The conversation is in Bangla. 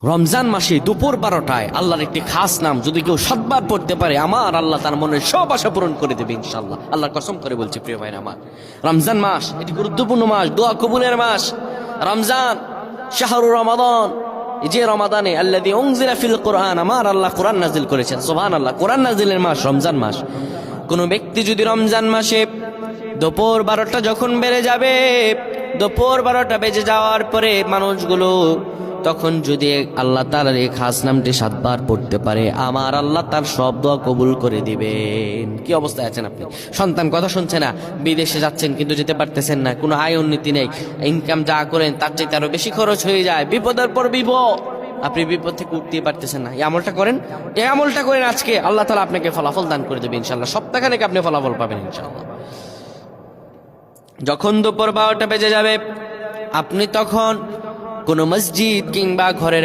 রমজান মাসে দুপুর 12টায় আল্লাহর একটি খাস নাম যদি কেউ 7 বার পড়তে পারে, আমার আল্লাহ তার মনের সব আশা পূরণ করে দেবে ইনশাআল্লাহ। আল্লাহর কসম করে বলছি প্রিয় ভাইরা আমার, রমজান মাস এটি গুরুত্বপূর্ণ মাস, দোয়া কবুলের মাস। রমজান শাহরু রমাদান, এই যে রমাদানে আল্লাযী উনজিলা ফিল কোরআন, আমার আল্লাহ কোরআন নাজিল করেছেন। সুবহানাল্লাহ, কোরআন নাজিলের মাস রমজান মাস। কোন ব্যক্তি যদি রমজান মাসে দুপুর 12টা যখন বেড়ে যাবে, দুপুর 12টা বেজে যাওয়ার পরে মানুষগুলো তখন যদি আল্লাহ তাআলার এই খাস নামটি 7 বার পড়তে পারে, আমার আল্লাহ তার সব দোয়া কবুল করে দিবেন। কি অবস্থায় আছেন আপনি? সন্তান কথা শুনছে না, বিদেশে যাচ্ছেন কিন্তু যেতে পারতেছেন না, কোনো আয় উন্নতি নেই, ইনকাম যা করেন তার চাইতে আরো বেশি খরচ হয়ে যায়, বিপদের পর বিপদ, আপনি বিপদ থেকে উঠতেই পারতেছেন না। এই আমলটা করেন, এই আমলটা করেন, আজকে আল্লাহ তাআলা আপনাকে ফলাফল দান করে দেবে ইনশাআল্লাহ। সপ্তাহখানেক আপনি ফলাফল পাবেন ইনশাআল্লাহ। যখন দুপুর 12টা বেজে যাবে, আপনি তখন কোনো মসজিদ কিংবা ঘরের